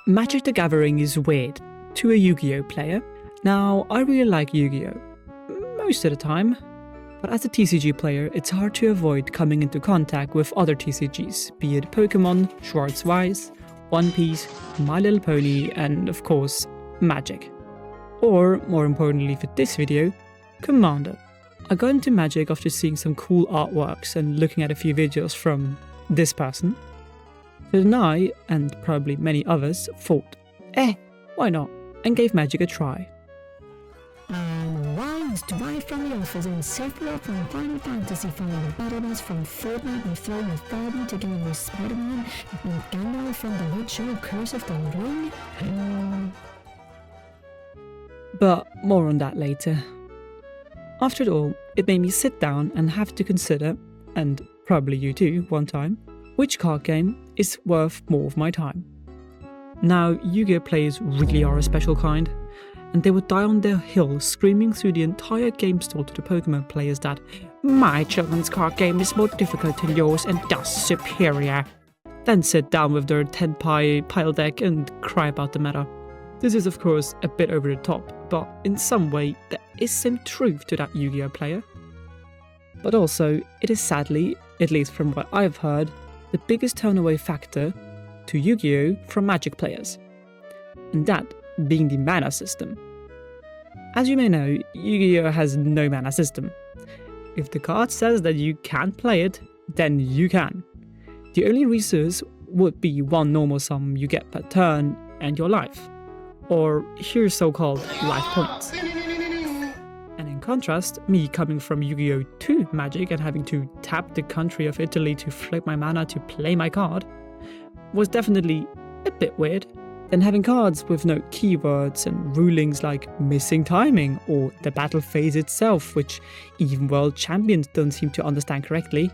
Magic the Gathering is weird to a Yu-Gi-Oh player. Now, I really like Yu-Gi-Oh most of the time, but as a TCG player, it's hard to avoid coming into contact with other TCGs, be it Pokemon, Schwarz-Weiß, One Piece, My Little Pony, and of course, Magic. Or, more importantly for this video, Commander. I got into Magic after seeing some cool artworks and looking at a few videos from this person. So then I, and probably many others, thought, why not, and gave Magic a try. Why is derived from the authors in Sephiroth and Final Fantasy following the battles from Fortnite and throwing with Barbie together with Spider-Man and Gandalf from The Witcher, Curse of the Ring? But more on that later. After all, it made me sit down and have to consider, and probably you too one time, which card game is worth more of my time. Now, Yu-Gi-Oh players really are a special kind, and they would die on their hill screaming through the entire game store to the Pokemon players that my children's card game is more difficult than yours and thus superior. Then sit down with their 10-pie pile deck and cry about the meta. This is of course a bit over the top, but in some way there is some truth to that Yu-Gi-Oh player. But also, it is sadly, at least from what I've heard, the biggest turn-away factor to Yu-Gi-Oh from Magic players, and that being the mana system. As you may know, Yu-Gi-Oh has no mana system. If the card says that you can't play it, then you can. The only resource would be one normal sum you get per turn and your life, or here so-called life points. And in contrast, me coming from Yu-Gi-Oh! To Magic and having to tap the country of Italy to flip my mana to play my card was definitely a bit weird. Then having cards with no keywords and rulings like missing timing or the battle phase itself, which even world champions don't seem to understand correctly,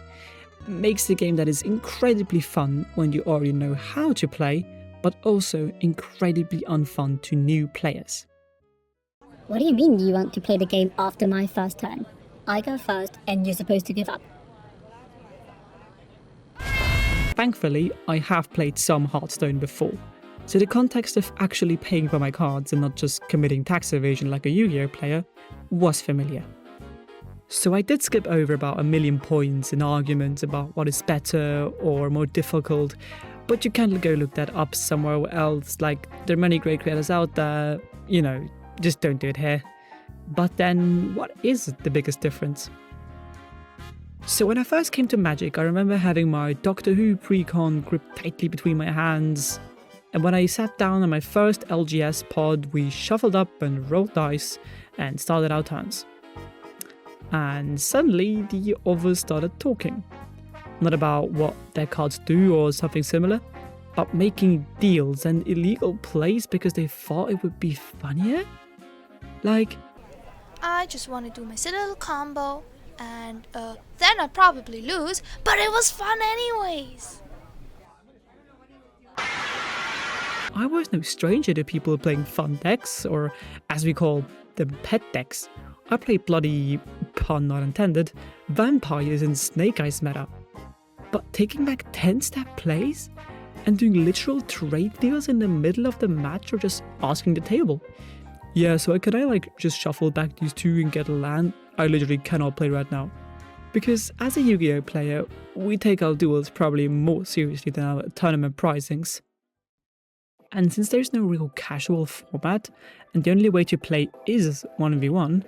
makes the game that is incredibly fun when you already know how to play, but also incredibly unfun to new players. What do you mean you want to play the game after my first turn? I go first and you're supposed to give up. Thankfully, I have played some Hearthstone before, so the context of actually paying for my cards and not just committing tax evasion like a Yu-Gi-Oh player was familiar. So I did skip over about a million points and arguments about what is better or more difficult, but you can go look that up somewhere else, like there are many great creators out there, just don't do it here. But then, what is the biggest difference? So when I first came to Magic, I remember having my Doctor Who pre-con gripped tightly between my hands, and when I sat down on my first LGS pod, we shuffled up and rolled dice and started our turns. And suddenly the others started talking. Not about what their cards do or something similar, but making deals and illegal plays because they thought it would be funnier? Like, I just want to do my silly little combo, and then I'd probably lose, but it was fun anyways. I was no stranger to people playing fun decks, or as we call them, pet decks. I played bloody, pun not intended, vampires in Snake Eyes meta. But taking back 10-step plays? And doing literal trade deals in the middle of the match or just asking the table? Yeah, so can I just shuffle back these two and get a land? I literally cannot play right now. Because as a Yu-Gi-Oh player, we take our duels probably more seriously than our tournament prizings. And since there's no real casual format, and the only way to play is 1v1,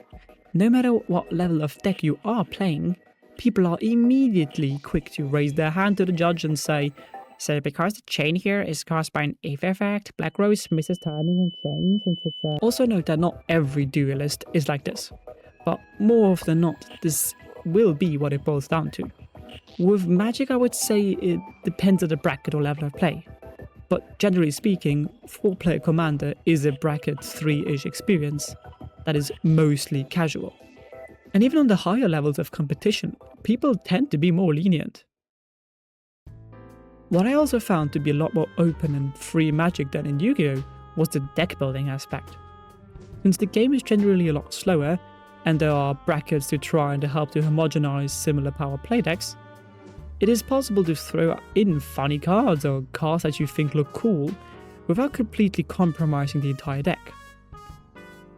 no matter what level of deck you are playing, people are immediately quick to raise their hand to the judge and say, so because the chain here is caused by an if effect, Black Rose misses timing and chain since it's Also note that not every duelist is like this, but more often than not, this will be what it boils down to. With Magic, I would say it depends on the bracket or level of play. But generally speaking, 4-player Commander is a bracket 3-ish experience that is mostly casual. And even on the higher levels of competition, people tend to be more lenient. What I also found to be a lot more open and free Magic than in Yu-Gi-Oh! Was the deck building aspect. Since the game is generally a lot slower, and there are brackets to try and to help to homogenize similar power play decks, it is possible to throw in funny cards or cards that you think look cool, without completely compromising the entire deck.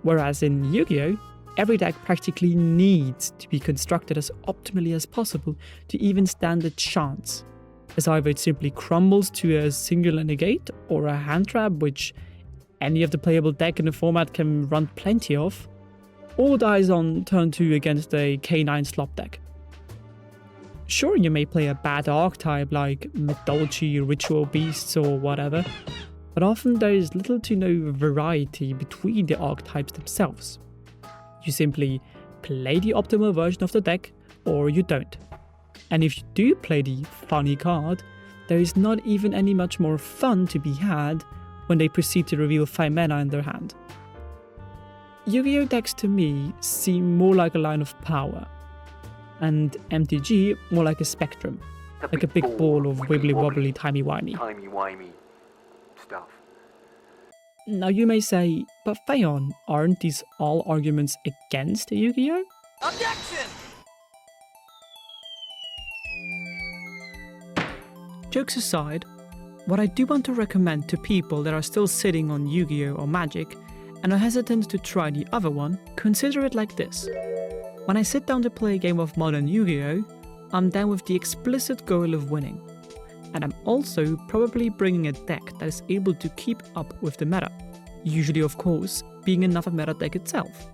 Whereas in Yu-Gi-Oh!, every deck practically needs to be constructed as optimally as possible to even stand a chance, as either it simply crumbles to a singular negate or a hand trap, which any of the playable deck in the format can run plenty of, or dies on turn 2 against a K9 slop deck. Sure, you may play a bad archetype like Mythology, Ritual Beasts or whatever, but often there is little to no variety between the archetypes themselves. You simply play the optimal version of the deck, or you don't. And if you do play the funny card, there is not even any much more fun to be had when they proceed to reveal 5 mana in their hand. Yu-Gi-Oh! Decks to me seem more like a line of power, and MTG more like a spectrum, like a big ball of wibbly-wobbly timey-wimey. Stuff. Now you may say, but Phaon, aren't these all arguments against Yu-Gi-Oh? Objection! Jokes aside, what I do want to recommend to people that are still sitting on Yu-Gi-Oh! Or Magic and are hesitant to try the other one, consider it like this. When I sit down to play a game of modern Yu-Gi-Oh!, I'm down with the explicit goal of winning. And I'm also probably bringing a deck that is able to keep up with the meta, usually of course being another meta deck itself.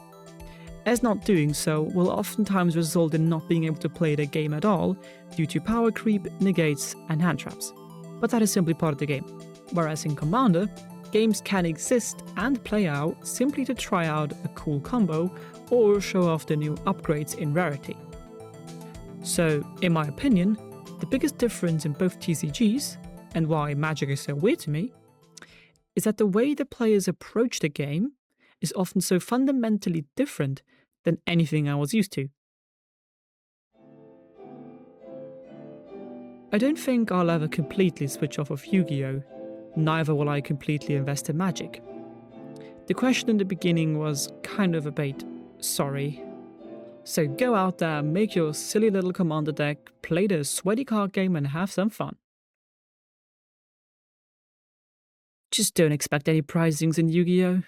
As not doing so will oftentimes result in not being able to play the game at all due to power creep, negates and hand traps. But that is simply part of the game. Whereas in Commander, games can exist and play out simply to try out a cool combo or show off the new upgrades in rarity. So, in my opinion, the biggest difference in both TCGs, and why Magic is so weird to me, is that the way the players approach the game is often so fundamentally different than anything I was used to. I don't think I'll ever completely switch off of Yu-Gi-Oh!, neither will I completely invest in Magic. The question in the beginning was kind of a bait, sorry. So go out there, make your silly little Commander deck, play the sweaty card game and have some fun. Just don't expect any prizings in Yu-Gi-Oh!